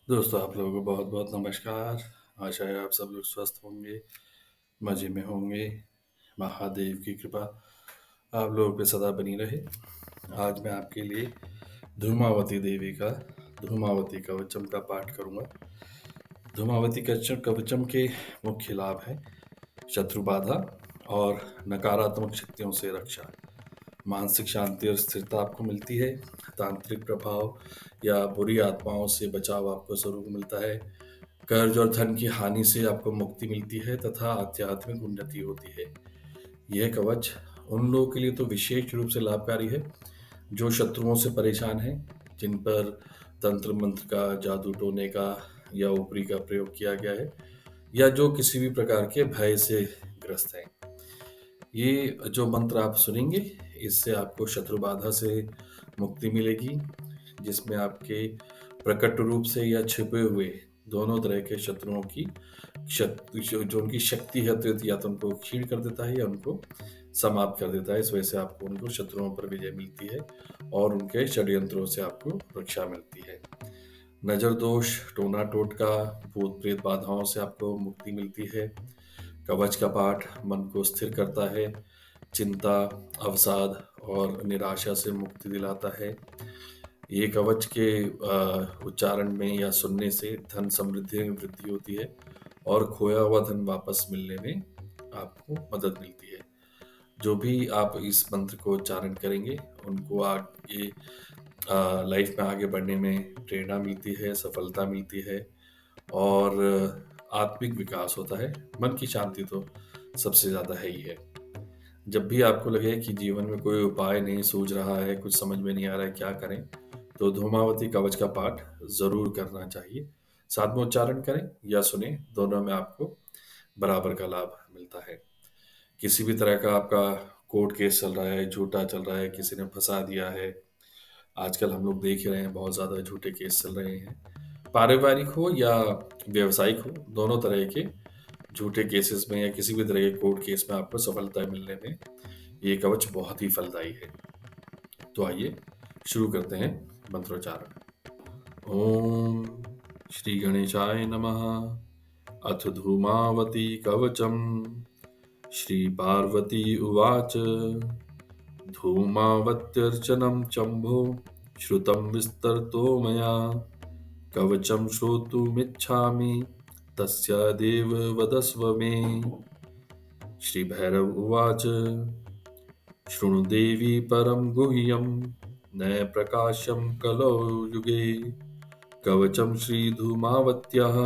दोस्तों, आप लोगों को बहुत बहुत नमस्कार। आशा है आप सब लोग स्वस्थ होंगे, मज़े में होंगे। महादेव की कृपा आप लोगों पे सदा बनी रहे। आज मैं आपके लिए धूमावती देवी का धूमावती कवचम का पाठ करूंगा। धूमावती कवचम के मुख्य लाभ हैं शत्रु बाधा और नकारात्मक शक्तियों से रक्षा, मानसिक शांति और स्थिरता आपको मिलती है, तांत्रिक प्रभाव या बुरी आत्माओं से बचाव आपको ज़रूर मिलता है, कर्ज और धन की हानि से आपको मुक्ति मिलती है तथा आध्यात्मिक उन्नति होती है। यह कवच उन लोगों के लिए तो विशेष रूप से लाभकारी है जो शत्रुओं से परेशान हैं, जिन पर तंत्र मंत्र का, जादू टोने का या ऊपरी का प्रयोग किया गया है, या जो किसी भी प्रकार के भय से ग्रस्त हैं। ये जो मंत्र आप सुनेंगे, इससे आपको शत्रु बाधा से मुक्ति मिलेगी, जिसमें आपके प्रकट रूप से या छिपे हुए दोनों तरह के शत्रुओं की शक्ति, जो उनकी शक्ति है, तो या तो उनको क्षीण कर देता है या उनको समाप्त कर देता है। इस वजह से आपको उनको शत्रुओं पर विजय मिलती है और उनके षड्यंत्रों से आपको रक्षा मिलती है। नज़र दोष, टोना टोटका, भूत प्रेत बाधाओं से आपको मुक्ति मिलती है। कवच का पाठ मन को स्थिर करता है, चिंता, अवसाद और निराशा से मुक्ति दिलाता है। ये कवच के उच्चारण में या सुनने से धन समृद्धि में वृद्धि होती है और खोया हुआ धन वापस मिलने में आपको मदद मिलती है। जो भी आप इस मंत्र को उच्चारण करेंगे, उनको आगे लाइफ में आगे बढ़ने में प्रेरणा मिलती है, सफलता मिलती है और आत्मिक विकास होता है। मन की शांति तो सबसे ज़्यादा है ही है। जब भी आपको लगे कि जीवन में कोई उपाय नहीं सूझ रहा है, कुछ समझ में नहीं आ रहा है क्या करें, तो धूमावती कवच का पाठ ज़रूर करना चाहिए। साथ में उच्चारण करें या सुने, दोनों में आपको बराबर का लाभ मिलता है। किसी भी तरह का आपका कोर्ट केस चल रहा है, झूठा चल रहा है, किसी ने फंसा दिया है, आजकल हम लोग देख ही रहे हैं बहुत ज़्यादा झूठे केस चल रहे हैं। पारिवारिक हो या व्यावसायिक हो, दोनों तरह के झूठे केसेस में या किसी भी तरह के कोर्ट केस में आपको सफलता मिलने में ये कवच बहुत ही फलदायी है। तो आइए शुरू करते हैं मंत्रोच्चारण। ओम श्री गणेशाय नमः। अथ धूमावती कवचम। श्री पार्वती उवाच। धूमावत्यर्चनं चम्भो श्रुतं विस्तरतो मया। कवचं श्रोतुमिच्छामि तस्य देव वदस्व मे। श्री भैरव उवाच। शृणु देवी परं गुह्यं न प्रकाशं कलौ युगे। कवचं श्रीधूमावत्याः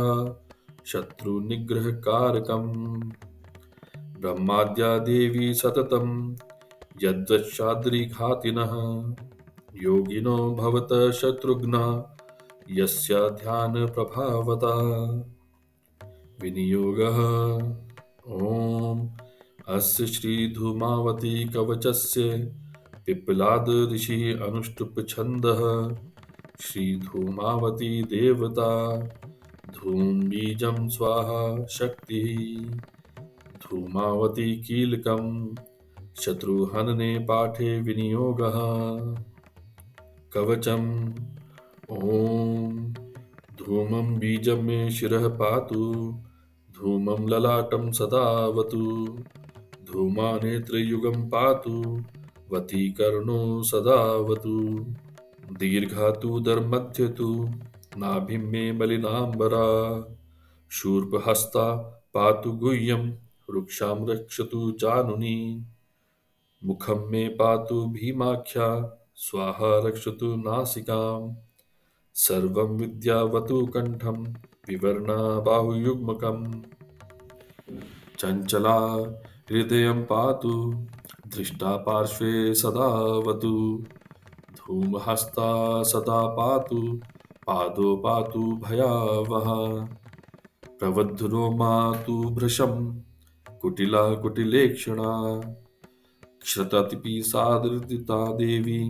शत्रुनिग्रहकारकम्। ब्रह्माद्या देवी सततं यद्वशाद्रिघातिनः। योगिनो भवत शत्रुघ्ना यस्य ध्यानप्रभावता। विनियोगः। ॐ अस्य श्रीधूमावती कवचस्य पिप्पलाद ऋषिः अनुष्टुप् छन्दः। श्रीधूमावती देवता धूम बीजं स्वाहा शक्तिः। धूमावती कीलकं शत्रुहनने पाठे विनियोगः। कवचम्। ॐ धूमं बीजं मे शिरः पातु। धूमं ललाटं सदावतु। धूमानेत्रयुगं पातु। वती कर्णो सदावतु। दीर्घा तु दर्मध्ये तु नाभिं मे मलिनाम्बरा। शूर्पहस्ता पातु गुह्यं रुक्षां रक्षतु जानुनी। मुखं मे पातु भीमाख्या स्वाहा रक्षतु नासिकाम्। सर्वं विद्यावतु कण्ठं विवर्णा बाहुयुग्मकम्। चञ्चला हृदयं पातु धृष्टा पार्श्वे सदावतु। धूमहस्ता सदा पातु पादो पातु भयावहा। प्रवध्नो मातु भृशं कुटिला कुटिलेक्षणा। क्षततिपि सादृता देवी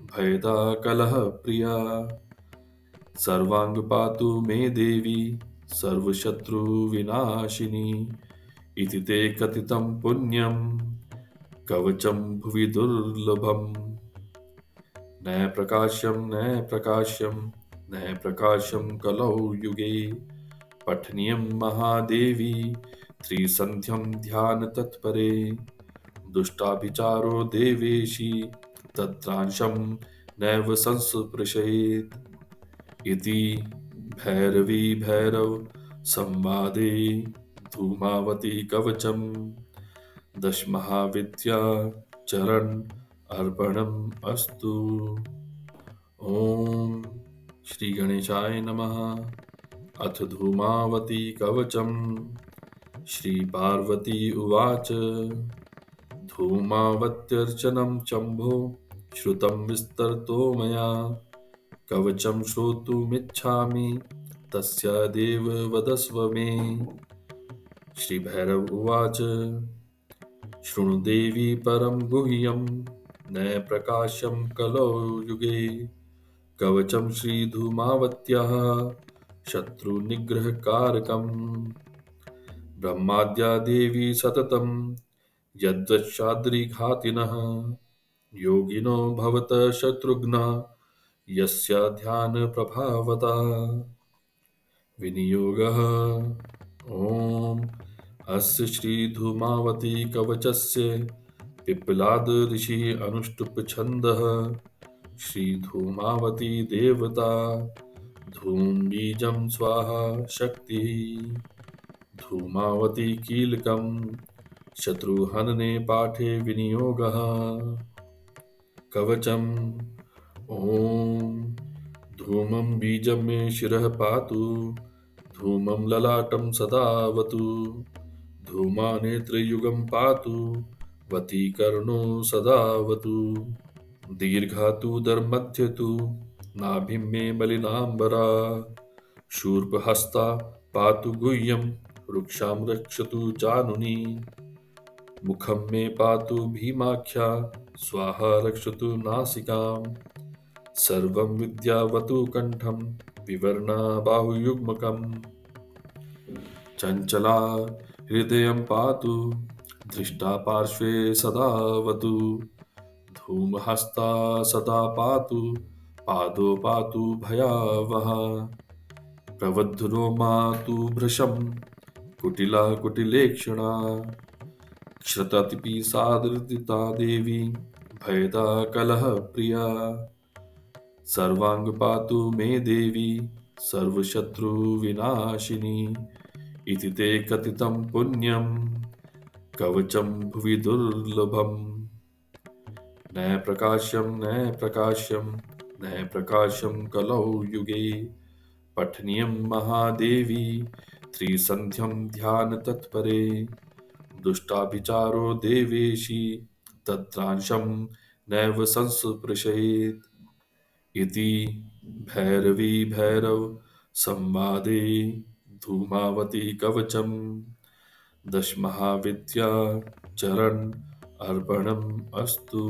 भयदा कलहप्रिया। सर्वांग पातु मे देवी सर्वशत्रुविनाशिनी। इति ते कथितं पुण्यं कवचं भुवि दुर्लभम्। न प्रकाश्यं न प्रकाशं कलौ युगे पठनीयं महादेवी त्रिसन्ध्यं ध्यानतत्परे दुष्टाभिचारो देवेशी तत्रांशं नैव संस्पृशेत् इति भैरवी भैरव संवादे धूमावती कवचम् दशमहाविद्या चरण अर्पणम् अस्तु। ओम श्री गणेशाय नमः। अथ धूमावती कवचम्। श्री पार्वती उवाच धूमावत्यर्चनं शम्भो श्रुतं विस्तरतो मया कवचं श्रोतुमिच्छामि तस्यादेव वदस्व मे। श्री भैरव उवाच शृणु देवी परं गुह्यं न प्रकाशं कलो युगे कवचं श्रीधूमावत्याः शत्रुनिग्रहकारकम् ब्रह्माद्या देवी सततं यद्वशाद्रिघातिनः योगिनो भवत शत्रुघ्ना यस्य ध्यानप्रभावता विनियोगः। ॐ अस्य श्रीधूमावती कवचस्य पिप्पलाद ऋषिः अनुष्टुप् छन्दः श्रीधूमावती देवता धूम बीजं स्वाहा शक्तिः धूमावती कीलकं शत्रुहनने पाठे विनियोगः। कवचम् ॐ धूमं बीजं मे शिरः पातु धूमं ललाटं सदावतु धूमानेत्रयुगं पातु वतीकर्णो सदावतु दीर्घा दर्मध्ये तु नाभिं मे मलिनाम्बरा शूर्पहस्ता पातु गुह्यं वृक्षां रक्षतु जानुनी मुखं मे पातु भीमाख्या स्वाहा रक्षतु नासिकाम् सर्वं विद्यावतु कण्ठं विवर्णा बाहुयुग्मकम् चञ्चला हृदयं पातु धृष्टा पार्श्वे सदावतु धूमहस्ता सदा पातु पादो पातु भयावहा प्रवद्धनो मातु भृशं कुटिला कुटिलेक्षणा क्षततिपि सादृदिता देवी भयदा कलहप्रिया सर्वांग पातु मे देवी सर्वशत्रुविनाशिनी इति ते कथितं पुण्यं कवचं भुवि दुर्लभम् न प्रकाश्यं कलौ युगे पठनीयं महादेवी त्रिसन्ध्यं ध्यानतत्परे दुष्टाभिचारो देवेशी तत्रांशं नैव संस्पृशेत् इति भैरवी भैरव संवादे धूमावती कवचम् दशमहाविद्या चरण अर्पणम् अस्तु।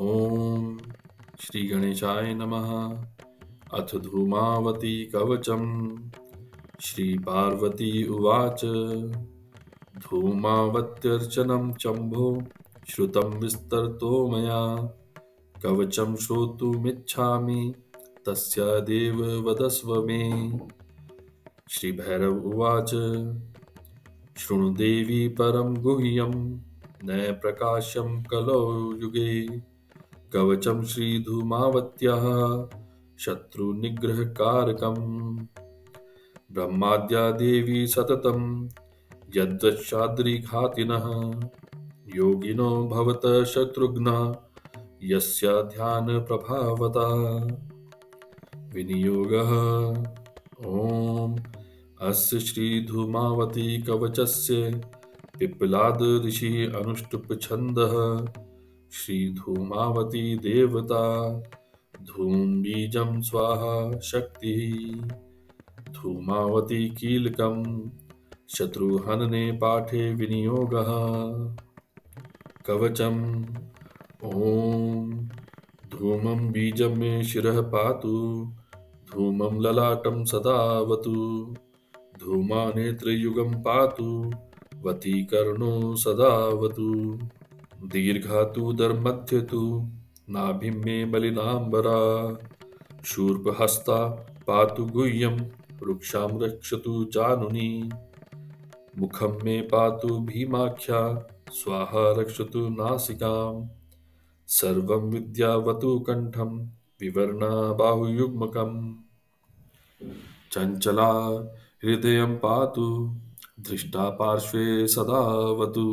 ओम श्री गणेशाय नमः। अथ धूमावती कवचम्। श्री पार्वती उवाच धूमावत्यर्चनं शम्भो श्रुतं विस्तरतो मया कवचं श्रोतुमिच्छामि तस्यादेव वदस्व मे। श्री भैरव उवाच शृणु देवी परं गुह्यं न प्रकाशं कलो युगे कवचं श्रीधूमावत्याः शत्रुनिग्रहकारकम् ब्रह्माद्या देवी सततं यद्वशाद्रिघातिनः योगिनो भवत शत्रुघ्ना यस्य ध्यानप्रभावता विनियोगः। ॐ अस्य श्रीधूमावती कवचस्य पिप्पलाद ऋषिः अनुष्टुप् छन्दः श्रीधूमावती देवता धूम बीजं स्वाहा शक्तिः धूमावती कीलकं शत्रुहनने पाठे विनियोगः। कवचम् ॐ धूमं बीजं मे शिरः पातु धूमं ललाटं सदावतु धूमानेत्रयुगं पातु वतीकर्णो सदावतु दीर्घा दर्मध्ये तु नाभिं मे मलिनाम्बरा शूर्पहस्ता पातु गुह्यं रुक्षां रक्षतु जानुनी मुखं मे पातु भीमाख्या स्वाहा रक्षतु नासिकाम् सर्वं विद्यावतु कंठं विवर्णा बाहुयुग्मकम् चञ्चला हृदयं पातु धृष्टा पार्श्वे सदावतु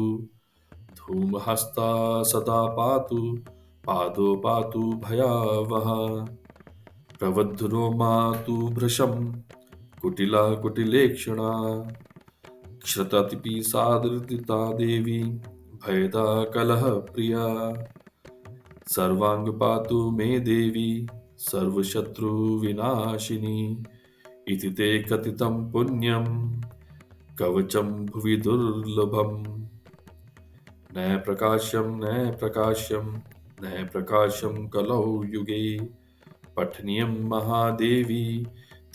धूमहस्ता सदा पातु पादो पातु भयावहा प्रवद्धुरो मातु भृशं कुटिला कुटिलेक्षणा क्षततिपि सादृदिता देवी भयदा कलहप्रिया सर्वांग पातु मे देवी सर्वशत्रुविनाशिनी इति ते कथितं पुण्यं कवचं भुवि दुर्लभम् न प्रकाश्यं कलौ युगे पठनीयं महादेवी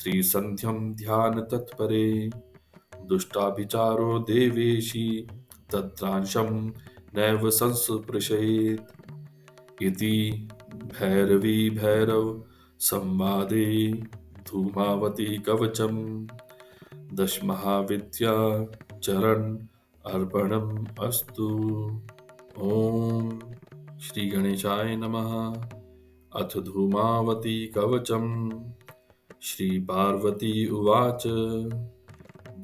त्रिसन्ध्यं ध्यान तत्परे दुष्टाभिचारो देवेशी तत्रांशं नैव संस्पृशेत् इति भैरवी भैरव संवादे धूमावती कवचम 10 महाविद्या चरण अर्पणम अस्तु। ओम श्री गणेशाय नमः। अथ धूमावती कवचम। श्री पार्वती उवाच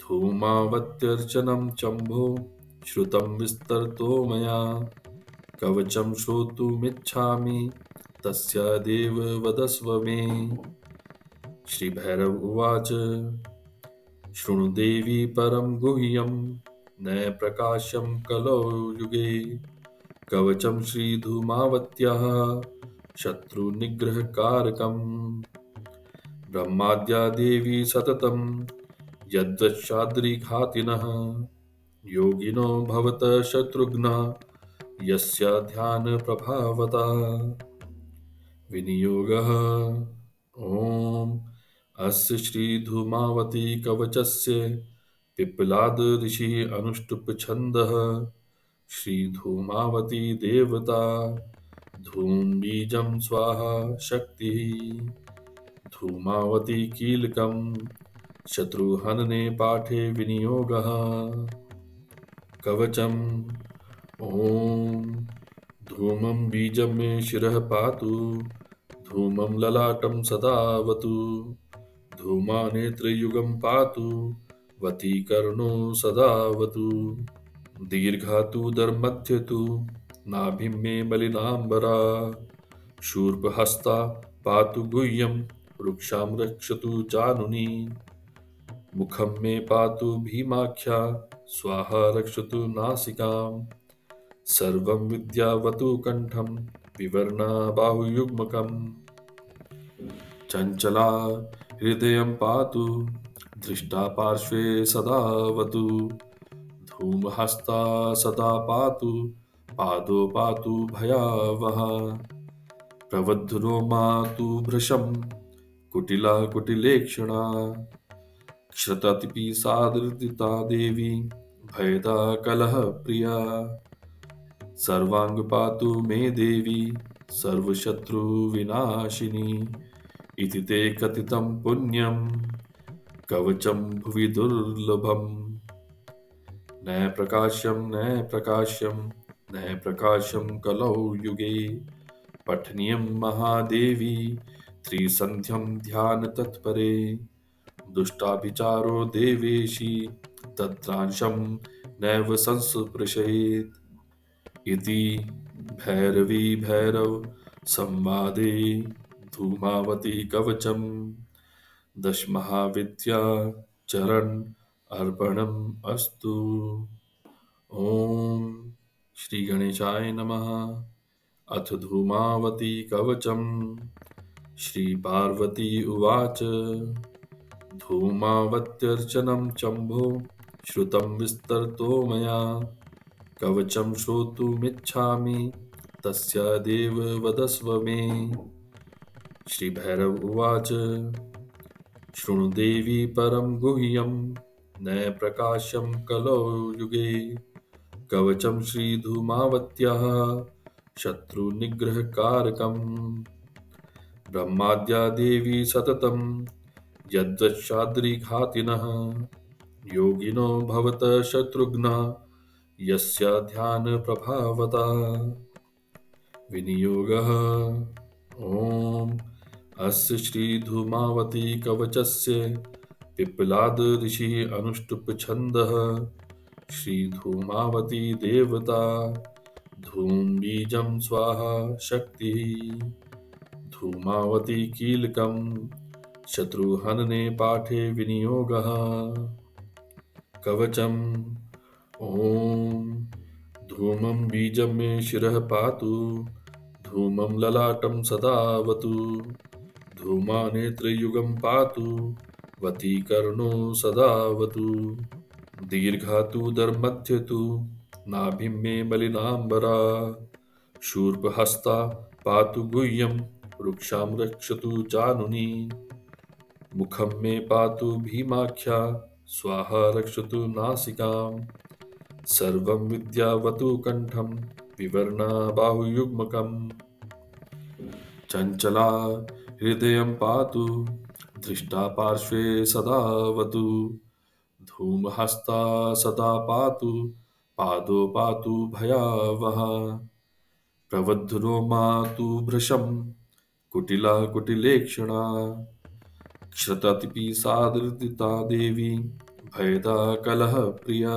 धूमावत्यर्चनं चम्भो श्रुतं विस्तरतो मया कवचं श्रोतुमिच्छामि तस्यादेव वदस्व मे। श्री भैरव उवाच शृणु देवी परं गुह्यं न प्रकाश्यं कलौ युगे कवचं श्रीधूमावत्याः शत्रुनिग्रहकारकम् ब्रह्माद्या देवी सततं यद्वशाद्रिघातिनः योगिनो भवत शत्रुघ्नः यस्य ध्यानप्रभावता विनियोगः। ॐ अस्य श्रीधूमावती कवचस्य पिप्पलाद ऋषिः अनुष्टुप् छन्दः श्रीधूमावती देवता धूम बीजं स्वाहा शक्तिः धूमावती कीलकं शत्रुहनने पाठे विनियोगः। कवचम् ॐ धूमं बीजं मे शिरः पातु धूमं ललाटं सदावतु धूमानेत्रयुगं पातु वतीकर्णो सदावतु दीर्घा तु दर्मध्ये तु नाभिं मे मलिनाम्बरा शूर्पहस्ता पातु गुह्यं रुक्षां रक्षतु जानुनी मुखं मे पातु भीमाख्या स्वाहा रक्षतु नासिकाम् सर्वं विद्यावतु कंठं विवर्णा बाहुयुग्मकम् चञ्चला हृदयं पातु धृष्टा पार्श्वे सदावतु धूमहस्ता सदा पातु पादो पातु भयावहा प्रवद्धुरो मातु भृशं कुटिला कुटिलेक्षणा क्षततिपि सादृदिता देवी भयदा कलहप्रिया सर्वांग पातु मे देवी सर्वशत्रुविनाशिनी इति ते कथितं पुण्यं कवचं भुवि दुर्लभम् न प्रकाश्यं कलौ युगे पठनीयं महादेवी त्रिसन्ध्यं ध्यान तत्परे दुष्टाभिचारो देवेशी तत्रांशं नैव संस्पृशेत् इति भैरवी भैरव संवादे धूमावती कवचम 10 महाविद्या चरण अर्पणम अस्तु। ओम श्री गणेशाय नमः। अथ धूमावती कवचम। श्री पार्वती उवाच धूमावत्यर्चनं चम्भो श्रुतं विस्तरतो मया कवचं श्रोतुमिच्छामि तस्यादेव वदस्व मे। श्री भैरव उवाच शृणु देवी परं गुह्यं न प्रकाश्यं कलौ युगे कवचं श्रीधूमावत्याः शत्रुनिग्रहकारकम् ब्रह्माद्या देवी सततं यद्वशाद्रिघातिनः योगिनो भवत शत्रुघ्न यस्य ध्यानप्रभावता विनियोगः। ॐ अस्य श्रीधूमावती कवचस्य पिप्पलाद ऋषिः अनुष्टुप् छन्दः श्रीधूमावती देवता धूम बीजं स्वाहा शक्तिः धूमावती कीलकं शत्रुहनने पाठे विनियोगः। कवचम् ॐ धूमं बीजं मे शिरः पातु धूमं ललाटं सदावतु धूमानेत्रयुगं पातु वतीकर्णो सदावतु दीर्घातु दर्मध्यतु नाभिं मे मलिनाम्बरा शूर्पहस्ता पातु गुह्यं वृक्षां रक्षतु जानुनी मुखं मे पातु भीमाख्या स्वाहा रक्षतु नासिकाम् सर्वं विद्यावतु कण्ठं विवर्णा बाहुयुग्मकम् चञ्चला हृदयं पातु धृष्टा पार्श्वे सदावतु धूमहस्ता सदा पातु पादो पातु भयावहा प्रवद्धरो मातु भृशं कुटिला कुटिलेक्षणा क्षततिपि सादृदिता देवी भयदा कलहप्रिया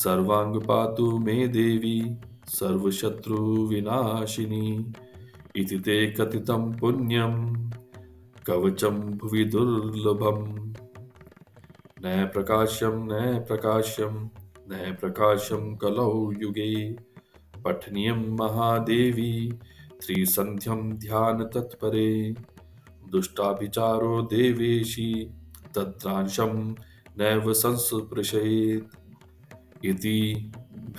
सर्वांग पातु मे देवी सर्वशत्रुविनाशिनी इति ते कथितं पुण्यं कवचं भुवि दुर्लभम् न प्रकाश्यं कलौ युगे पठनीयं महादेवी त्रिसन्ध्यं ध्यान तत्परे दुष्टाभिचारो देवेशी तत्रांशं नैव संस्पृशेत् इति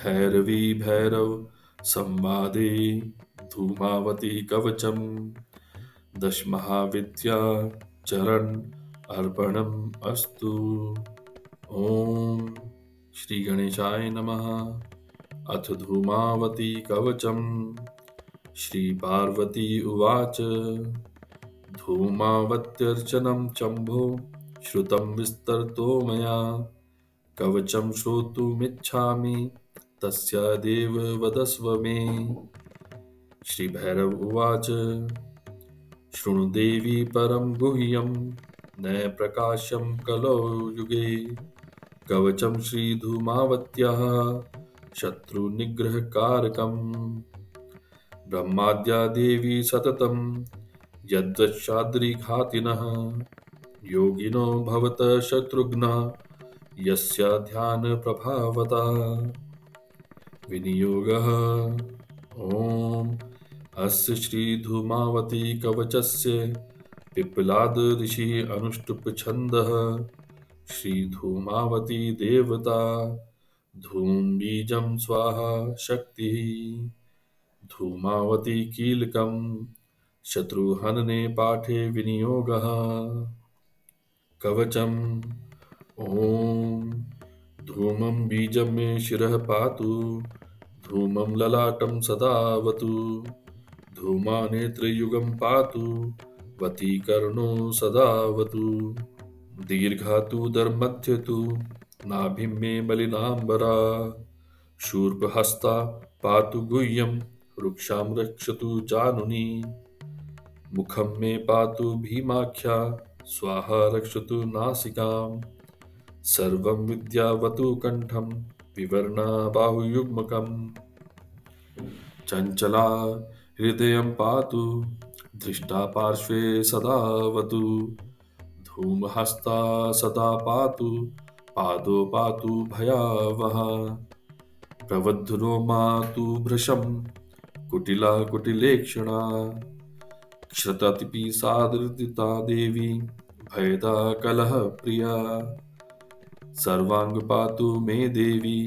भैरवी भैरव संवादे धूमावती कवचम् दशमहाविद्या चरण अर्पणम् अस्तु। ओम श्री गणेशाय नमः। अथ धूमावती कवचम्। श्री पार्वती उवाच धूमावत्यर्चनं चम्भो श्रुतं विस्तरतो मया कवचं श्रोतुमिच्छामि तस्यादेव वदस्व मे। श्री भैरव उवाच शृणु देवी परं गुह्यं न प्रकाश्यं कलौ युगे कवचं श्रीधूमावत्याः शत्रुनिग्रहकारकम् ब्रह्माद्या देवी सततं यद्वशाद्रिघातिनः योगिनो भवत शत्रुघ्न यस्य ध्यानप्रभावता विनियोगः। ॐ अस्य श्रीधूमावती कवचस्य पिप्पलाद ऋषिः अनुष्टुप् छन्दः श्रीधूमावती देवता धूम बीजं स्वाहा शक्तिः धूमावती कीलकं शत्रुहनने पाठे विनियोगः। कवचम् ॐ धूमं बीजं मे शिरः पातु धूमं ललाटं सदावतु धूमानेत्रयुगं पातु वतीकर्णो सदावतु दीर्घातु दर्मध्यतु नाभिं मे मलिनाम्बरा शूर्पहस्ता पातु गुह्यं वृक्षां रक्षतु जानुनी मुखं मे पातु भीमाख्या स्वाहा रक्षतु नासिकाम् सर्वं विद्यावतु कण्ठं विवर्णा बाहुयुग्मकम् चञ्चला हृदयं पातु धृष्टा पार्श्वे सदावतु धूमहस्ता सदा पातु पादो पातु भयावहा प्रवद्धरो मातु भृशं कुटिला कुटिलेक्षणा क्षततिपि सादृदिता देवी भयदा कलहप्रिया सर्वांग पातु मे देवी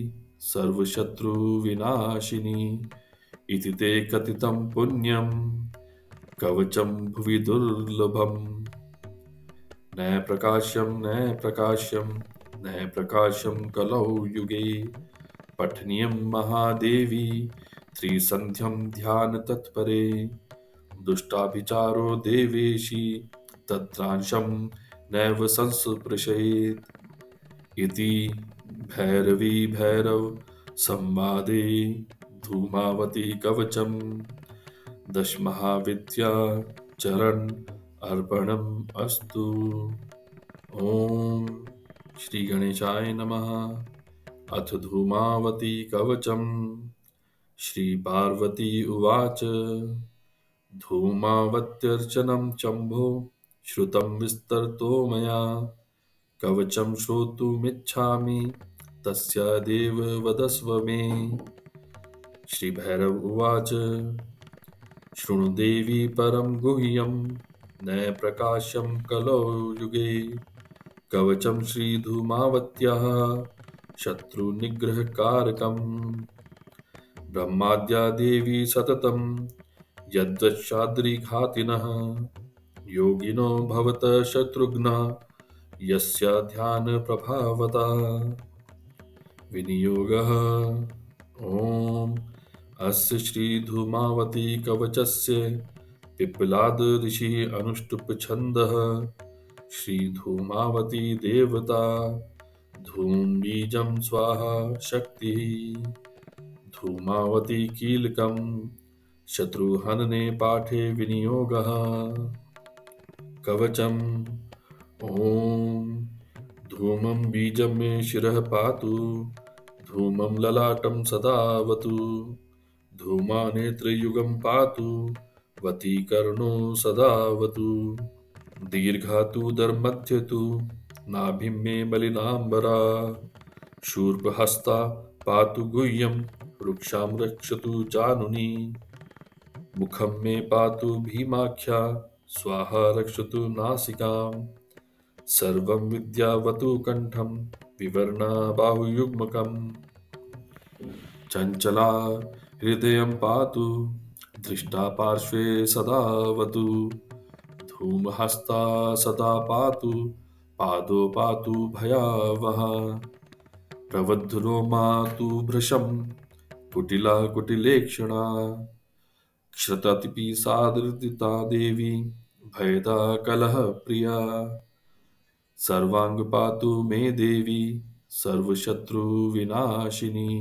सर्वशत्रुविनाशिनी इति ते कथितं पुण्यं कवचं भुवि दुर्लभम् न प्रकाश्यं कलौ युगे पठनीयं महादेवी त्रिसन्ध्यं ध्यान तत्परे दुष्टाभिचारो देवेशी तत्रांशं नैव संस्पृशेत् इति भैरवी भैरव संवादे धूमावती कवचम् दशमहाविद्या चरण अर्पणम् अस्तु। ओम श्री गणेशाय नमः। अथ धूमावती कवचम्। श्री पार्वती उवाच धूमावत्यर्चनं चम्भो श्रुतं विस्तरतो मया कवचं श्रोतुमिच्छामि तस्यादेव वदस्व मे। श्री भैरव उवाच शृणु देवी परं गुह्यं न प्रकाशं कलौ युगे कवचं श्रीधूमावत्याः शत्रुनिग्रहकारकम् ब्रह्माद्या देवी सततं यद्वशाद्रिघातिनः योगिनो भवतः शत्रुघ्नः यस्य ध्यानप्रभावता विनियोगः। ॐ अस्य श्रीधूमावती कवचस्य पिप्पलाद ऋषिः अनुष्टुप् छन्दः श्रीधूमावती देवता धूम बीजं स्वाहा शक्तिः धूमावती कीलकं शत्रुहनने पाठे विनियोगः। कवचम् ॐ धूमं बीजं मे शिरः पातु धूमं ललाटं सदावतु धूमानेत्रयुगं पातु वतीकर्णो सदावतु दीर्घा दर्मध्ये तु नाभिं मे मलिनाम्बरा शूर्पहस्ता पातु गुह्यं वृक्षां रक्षतु जानुनी मुखं मे पातु भीमाख्या स्वाहा रक्षतु नासिकां सर्वं विद्यावतु कण्ठं विवर्णा बाहुयुग्मकम् चञ्चला हृदयं पातु दृष्टा पार्श्वे सदावतु धूमहस्ता सदा पातु पादो पातु भयावहा प्रवद्धुरो मातु भृशं कुटिला कुटिलेक्षणा क्षततिपि सादृदिता देवी भयदा कलहप्रिया सर्वांग पातु मे देवी सर्वशत्रुविनाशिनी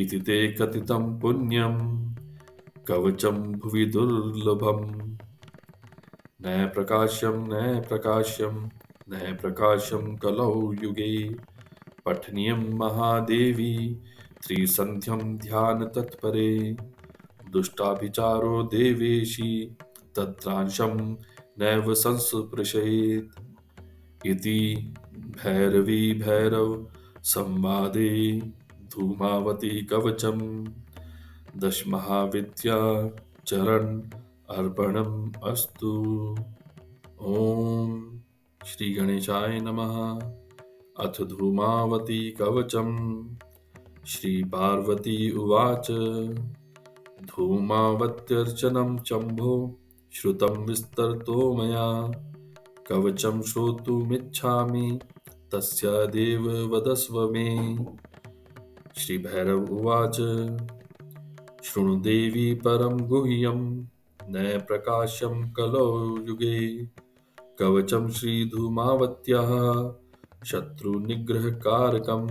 इति ते कथितं पुण्यं कवचं भुवि दुर्लभम् न प्रकाश्यं कलौ युगे पठनीयं महादेवी त्रिसन्ध्यं ध्यान तत्परे दुष्टाभिचारो देवेशी तत्रांशं नैव संस्पृशेत् इति भैरवी भैरव संवादे धूमावती कवचम् दशमहाविद्या चरण अर्पणम् अस्तु। ओम श्री गणेशाय नमः। अथ धूमावती कवचम्। श्री पार्वती उवाच धूमावत्यर्चनं चम्भो श्रुतं विस्तरतो मया कवचं श्रोतुमिच्छामि तस्यादेव वदस्व मे। श्री भैरव उवाच शृणु देवी परं गुह्यं न प्रकाशं कलौ युगे कवचं श्रीधूमावत्याः शत्रुनिग्रहकारकम्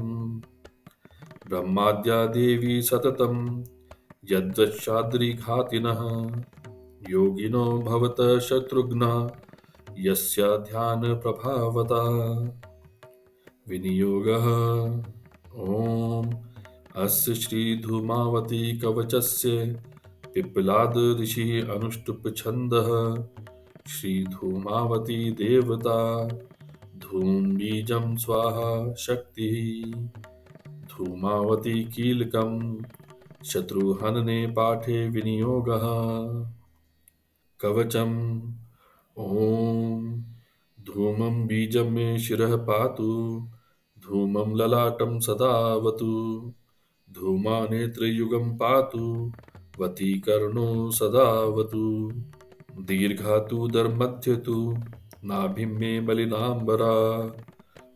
ब्रह्माद्या देवी सततं यद्वशाद्रिघातिनः योगिनो भवतः शत्रुघ्नः यस्य ध्यानप्रभावता विनियोगः। ॐ अस्य श्रीधूमावती कवचस्य पिप्पलाद ऋषिः अनुष्टुप् छन्दः श्रीधूमावती देवता धूम बीजं स्वाहा शक्तिः धूमावती कीलकं शत्रुहनने पाठे विनियोगः। कवचम् ॐ धूमं बीजं मे शिरः पातु धूमं ललाटं सदावतु धूमानेत्रयुगं पातु वतीकर्णो सदावतु दीर्घा दर्मध्ये तु नाभिं मे मलिनाम्बरा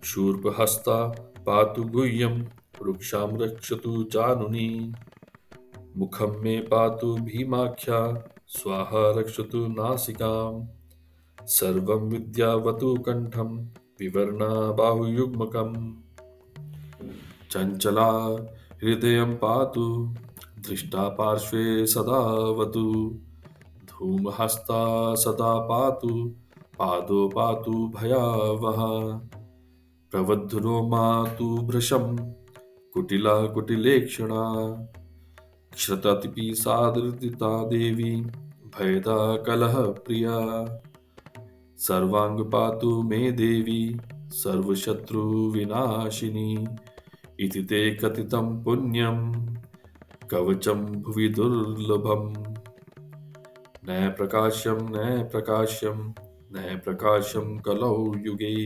शूर्पहस्ता पातु गुह्यं वृक्षां रक्षतु जानुनी मुखं मे पातु भीमाख्या स्वाहा रक्षतु नासिकाम् सर्वं विद्यावतु कंठं विवर्णा बाहुयुग्मकम् चञ्चला हृदयं पातु धृष्टा पार्श्वे सदावतु धूमहस्ता सदा पातु पादो पातु भयावहा प्रवद्धुरो मातु भृशं कुटिला कुटिलेक्षणा क्षततिपि सादृदिता देवी भयदा कलह प्रिया सर्वांग पातु मे देवी सर्वशत्रुविनाशिनी इति ते कथितं पुण्यं कवचं भुवि दुर्लभम् न प्रकाश्यं न प्रकाश्यं न प्रकाश्यं कलौ युगे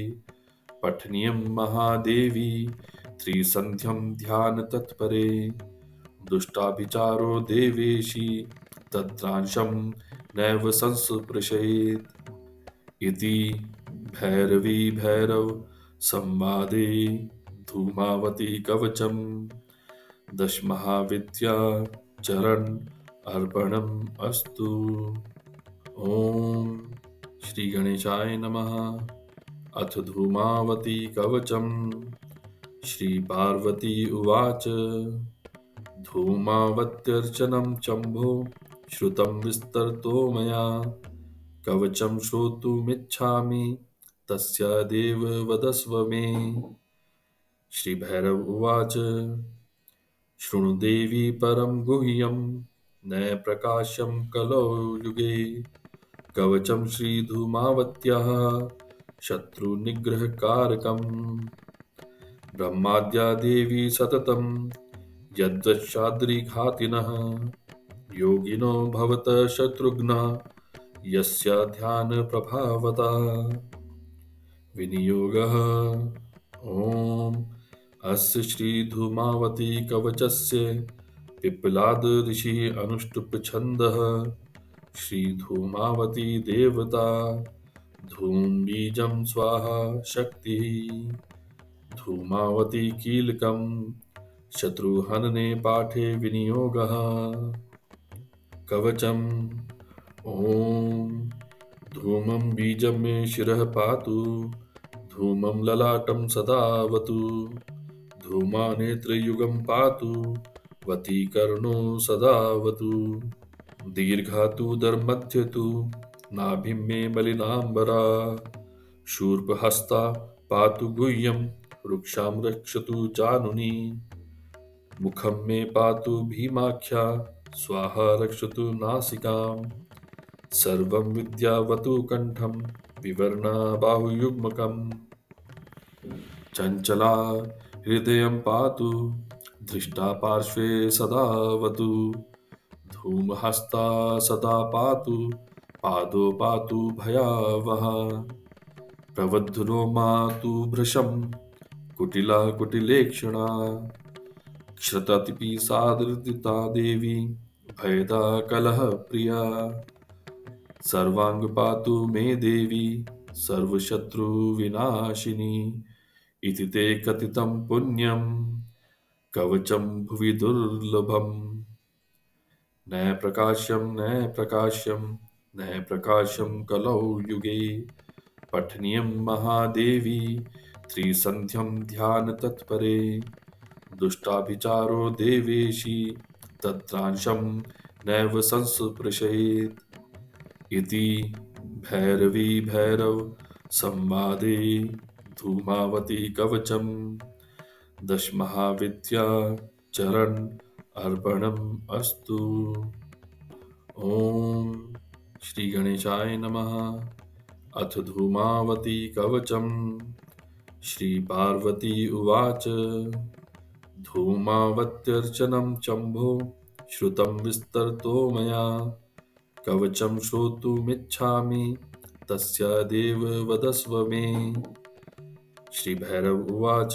पठनीयं महादेवी त्रिसन्ध्यं ध्यान तत्परे दुष्टाभिचारो देवेशी तत्रांशं नैव संस्पृशेत् इति भैरवी भैरव संवादे धूमावती कवचम दश महाविद्या चरण अर्पणम अस्तु। ओम श्री गणेशाय नमः। अथ धूमावती कवचम। श्री पार्वती उवाच धूमावत्यर्चनं चम्भो श्रुतं विस्तरतो मया कवचं श्रोतुमिच्छामि तस्यादेव वदस्व मे। श्री भैरव उवाच शृणु देवी परं गुह्यं न प्रकाश्यं कलौ युगे कवचं श्रीधूमावत्याः शत्रुनिग्रहकारकम् ब्रह्माद्या देवी सततं यद्वशाद्रिघातिनः योगिनो भवत शत्रुघ्नः यस्य ध्यानप्रभावता विनियोगः। ॐ अस्य श्रीधूमावती कवचस्य पिप्पलाद ऋषिः अनुष्टुप् छन्दः श्रीधूमावती देवता धूम बीजं स्वाहा शक्तिः धूमावती कीलकं शत्रुहनने पाठे विनियोगः। कवचम् ॐ धूमं बीजं मे शिरः पातु धूमं ललाटं सदावतु धूमानेत्रयुगं पातु वतीकर्णो सदावतु दीर्घा तु दर्मध्ये तु नाभिं मे मलिनाम्बरा शूर्पहस्ता पातु गुह्यं वृक्षां रक्षतु जानुनी मुखं मे पातु भीमाख्या स्वाहा रक्षतु नासिकाम् सर्वं विद्यावतु कंठं विवर्णा बाहुयुग्मकम् चञ्चला हृदयं पातु धृष्टा पार्श्वे सदावतु धूमहस्ता सदा पातु पादो पातु भयावहा प्रवद्धुरो मातु भृशं कुटिला कुटिलेक्षणा क्षततिपि सादृदिता देवी भयदा कलह प्रिया सर्वांग पातु मे देवी सर्वशत्रुविनाशिनी इति ते कथितं पुण्यं कवचं भुवि दुर्लभम् न प्रकाश्यं न प्रकाश्यं न प्रकाश्यं कलौ युगे पठनीयं महादेवी त्रिसन्ध्यं ध्यान तत्परे दुष्टाभिचारो देवेशी तत्रांशं नैव संस्पृशेत् इति भैरवी भैरव संवादे धूमावती कवचम दश महाविद्या चरण अर्पणम अस्तु। ओम श्री गणेशाय नमः। अथ धूमावती कवचम। श्री पार्वती उवाच धूमावत्यर्चनं चम्भो श्रुतं विस्तरतो मया कवचं श्रोतुमिच्छामि तस्यादेव वदस्व मे। श्री भैरव उवाच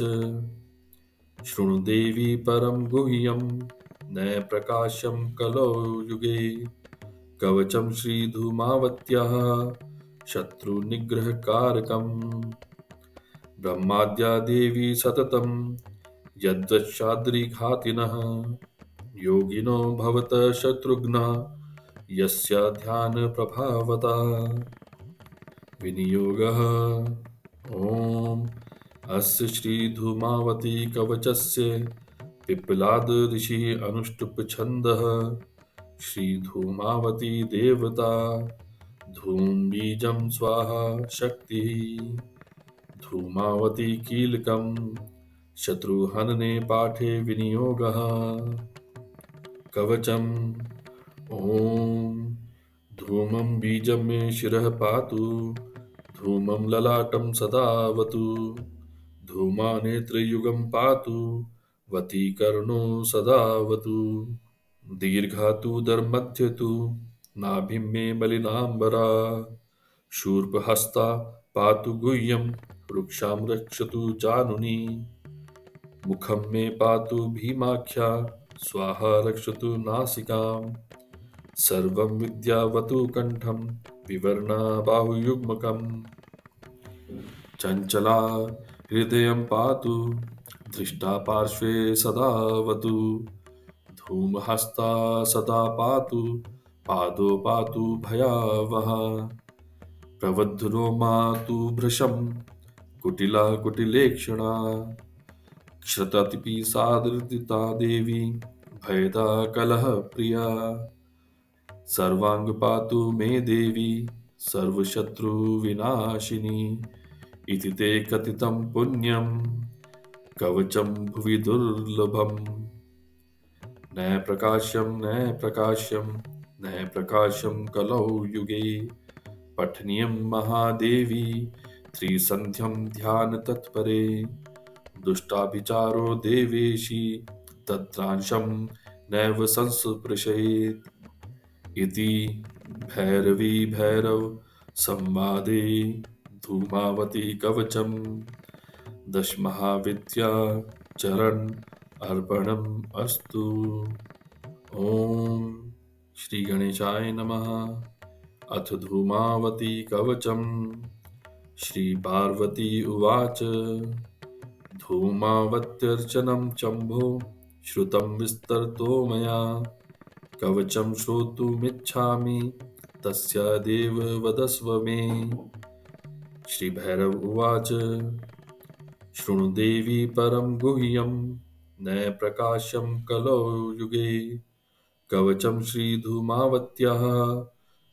शृणु देवी परं गुह्यं न प्रकाश्यं कलौ युगे कवचं श्रीधूमावत्याः शत्रुनिग्रहकारकम् ब्रह्माद्या देवी सततं यद्वशाद्रिघातिनः योगिनो भवत शत्रुघ्नः यस्य ध्यानप्रभावता विनियोगः। ॐ अस्य श्रीधूमावती कवचस्य पिप्पलाद ऋषिः अनुष्टुप् छन्दः श्रीधूमावती देवता धूम बीजं स्वाहा शक्तिः धूमावती कीलकं शत्रुहनने पाठे विनियोगः। कवचम् ॐ धूमं बीजं मे शिरः पातु धूमं ललाटं सदावतु धूमानेत्रयुगं पातु वतीकर्णो सदावतु दीर्घा दर्मध्ये तु नाभिं मे मलिनाम्बरा शूर्पहस्ता पातु गुह्यं वृक्षां रक्षतु जानुनी मुखं मे पातु भीमाख्या स्वाहा रक्षतु नासिकाम् सर्वं विद्यावतु कण्ठं विवर्णा बाहुयुग्मकम् चञ्चला हृदयं पातु धृष्टा पार्श्वे सदावतु धूमहस्ता सदा पातु पादो पातु भयावहा प्रवद्धरो मातु भृशं कुटिला कुटिलेक्षणा क्षततिपि सादृदिता देवी भयदा कलहप्रिया सर्वांग पातु मे देवी सर्वशत्रुविनाशिनी इति ते कथितं पुण्यं कवचं भुवि दुर्लभम् न प्रकाश्यं कलौ युगे पठनीयं महादेवी त्रिसन्ध्यं ध्यान तत्परे दुष्टाभिचारो देवेशी तत्रांशं नैव संस्पृशेत् इति भैरवी भैरव संवादे धूमावती कवचम् दशमहाविद्या चरण अर्पणम् अस्तु। ओम श्री गणेशाय नमः। अथ धूमावती कवचम्। श्री पार्वती उवाच धूमावत्यर्चनं चम्भो श्रुतं विस्तरतो मया कवचं श्रोतुमिच्छामि तस्यादेव वदस्व मे। श्री भैरव उवाच शृणु देवी परं गुह्यं न प्रकाश्यं कलौ युगे कवचं श्रीधूमावत्याः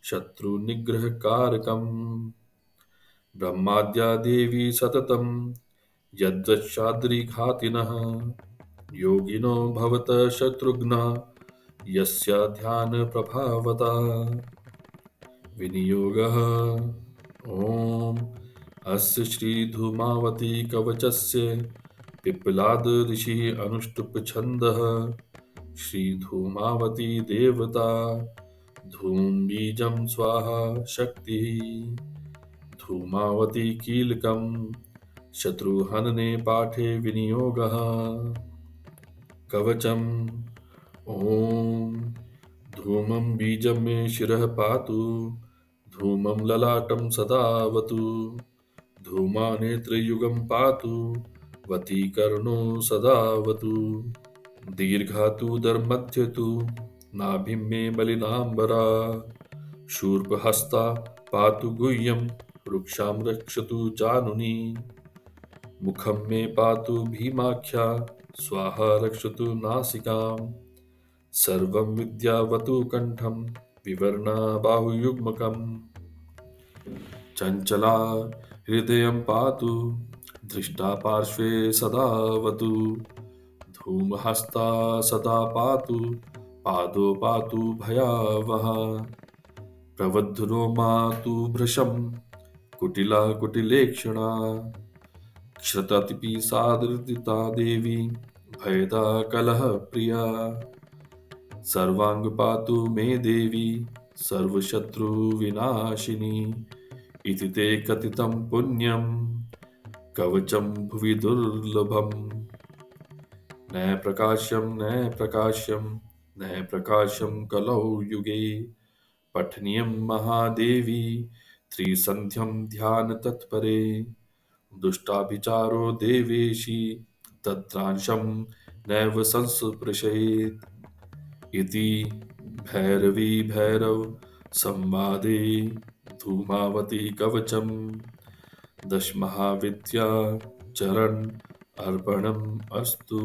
शत्रुनिग्रहकारकम् ब्रह्माद्या देवी सततं यद्वशाद्रिघातिनः योगिनो भवतः शत्रुघ्नः यस्य ध्यानप्रभावता विनियोगः। ॐ अस्य श्रीधूमावती कवचस्य पिप्पलाद ऋषिः अनुष्टुप् छन्दः श्रीधूमावती देवता धूम बीजं स्वाहा शक्तिः धूमावती कीलकं शत्रुहनने पाठे विनियोगः। कवचम् ॐ धूमं बीजं मे शिरः पातु धूमं ललाटं सदावतु धूमानेत्रयुगं पातु वतीकर्णो सदावतु दीर्घा दर्मध्ये तु नाभिं मे मलिनाम्बरा शूर्पहस्ता पातु गुह्यं वृक्षां रक्षतु जानुनी मुखं मे पातु भीमाख्या स्वाहा रक्षतु नासिकाम् सर्वं विद्यावतु कण्ठं विवर्णा बाहुयुग्मकम् चञ्चला हृदयं पातु धृष्टा पार्श्वे सदावतु धूमहस्ता सदा पातु पादो पातु भयावहा प्रवद्धरो मातु भृशं कुटिला कुटिलेक्षणा क्षततिपि सादृदिता देवी भयदा कलहप्रिया सर्वांग पातु मे देवी सर्वशत्रुविनाशिनी इति ते कथितं पुण्यं कवचं भुवि दुर्लभम् न प्रकाश्यं कलौ युगे पठनीयं महादेवी त्रिसन्ध्यं ध्यान तत्परे दुष्टाभिचारो देवेशी तत्रांशं नैव संस्पृशेत् इति भैरवी भैरव संवादे धूमावती कवचम दश महाविद्या चरण अर्पणम अस्तु।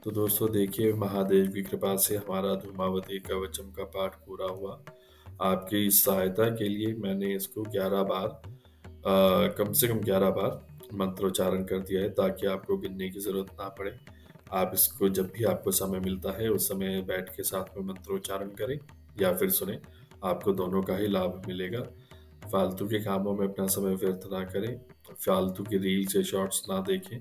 तो दोस्तों देखिए, महादेव की कृपा से हमारा धूमावती कवचम का पाठ पूरा हुआ। आपकी सहायता के लिए मैंने इसको 11 बार कम से कम 11 बार मंत्रोच्चारण कर दिया है, ताकि आपको गिनने की ज़रूरत ना पड़े। आप इसको जब भी आपको समय मिलता है उस समय बैठ के साथ में मंत्रोच्चारण करें या फिर सुने, आपको दोनों का ही लाभ मिलेगा। फालतू के कामों में अपना समय व्यर्थ ना करें, फालतू की रील्स या शॉर्ट्स ना देखें।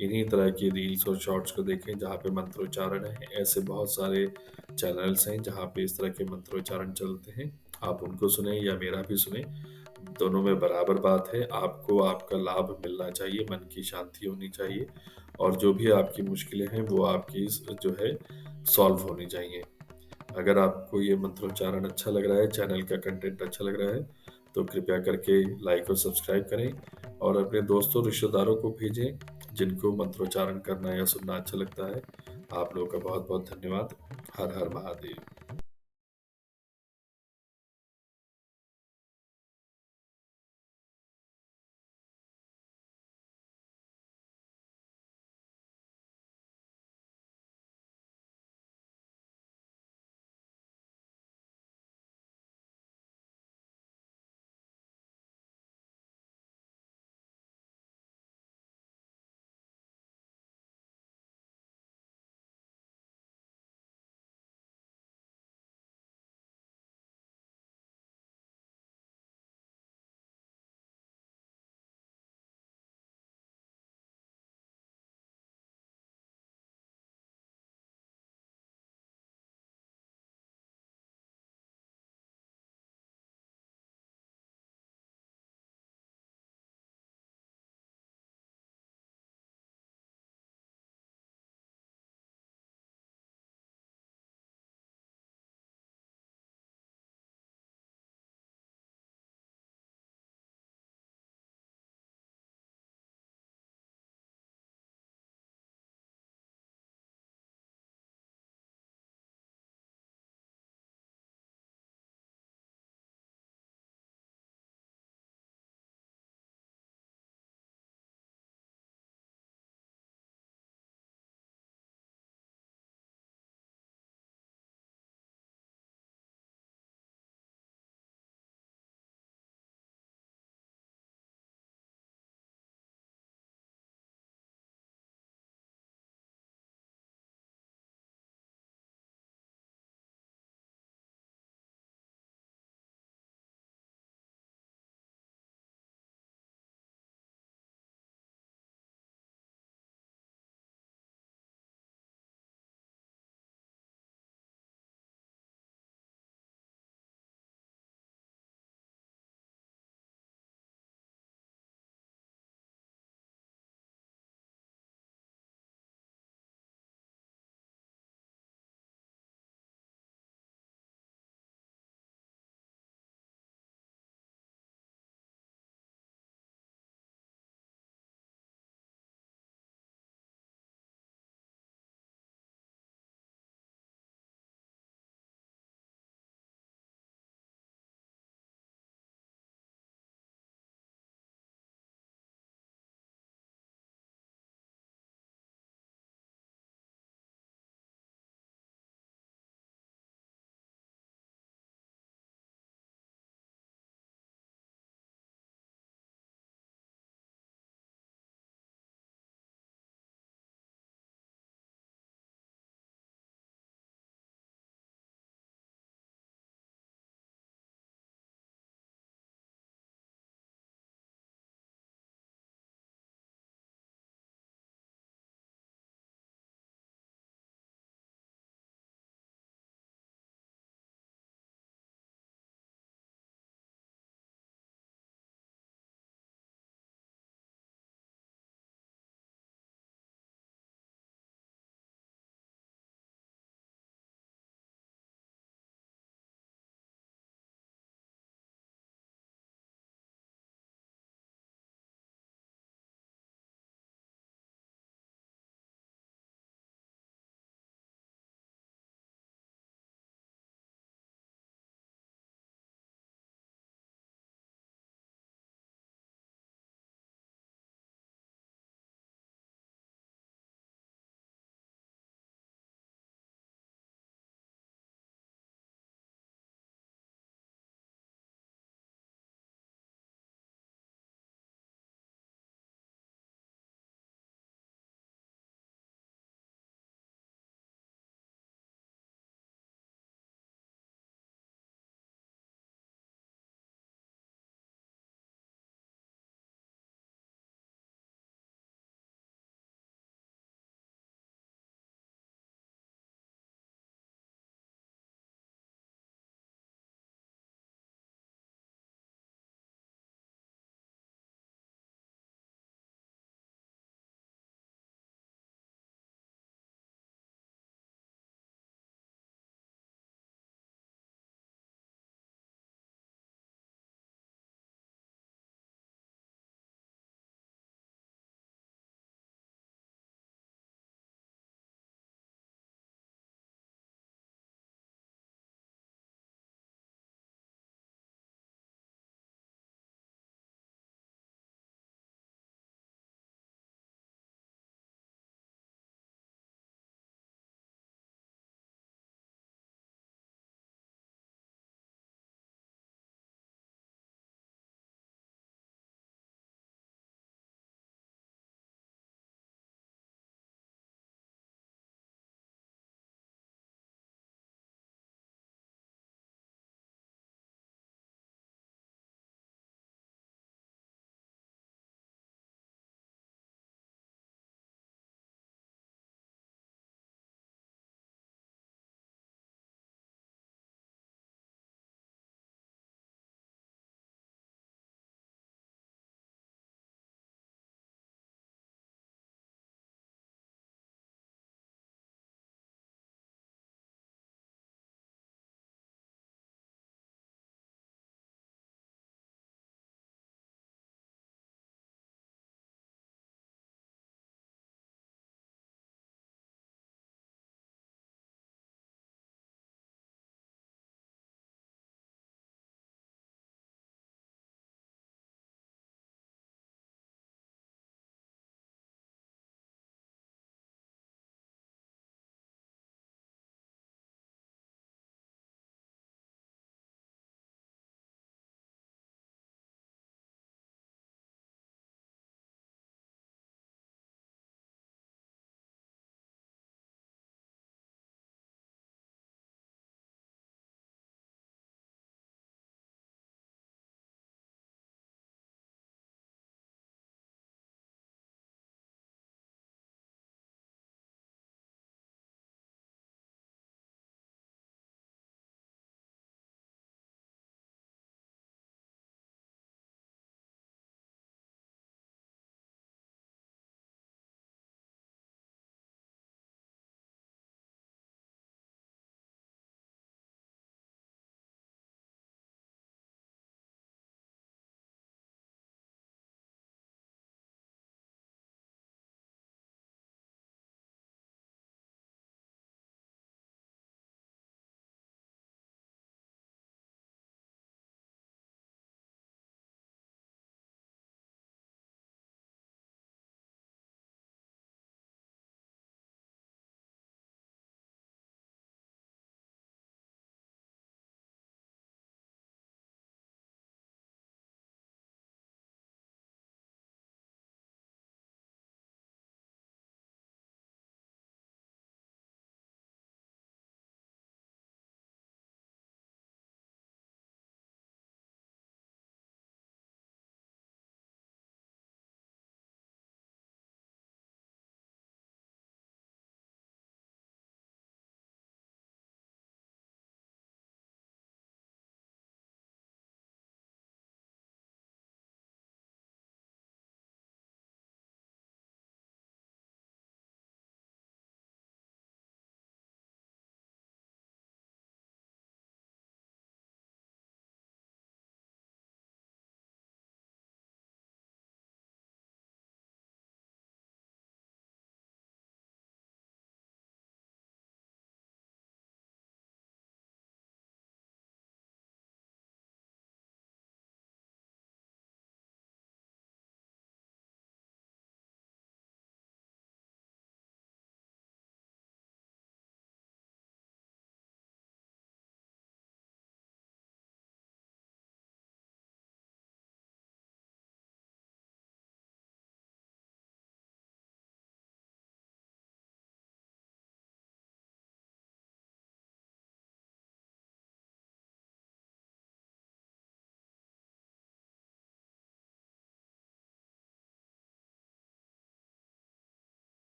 इन्हीं तरह की रील्स और शॉर्ट्स को देखें जहाँ पे मंत्रोच्चारण है। ऐसे बहुत सारे चैनल्स हैं जहाँ पे इस तरह के मंत्रोच्चारण चलते हैं, आप उनको सुने या मेरा भी सुने, दोनों में बराबर बात है। आपको आपका लाभ मिलना चाहिए, मन की शांति होनी चाहिए, और जो भी आपकी मुश्किलें हैं वो आपकी जो है सॉल्व होनी चाहिए। अगर आपको ये मंत्रोच्चारण अच्छा लग रहा है, चैनल का कंटेंट अच्छा लग रहा है, तो कृपया करके लाइक और सब्सक्राइब करें और अपने दोस्तों रिश्तेदारों को भेजें जिनको मंत्रोच्चारण करना या सुनना अच्छा लगता है। आप लोगों का बहुत बहुत धन्यवाद। हर हर महादेव।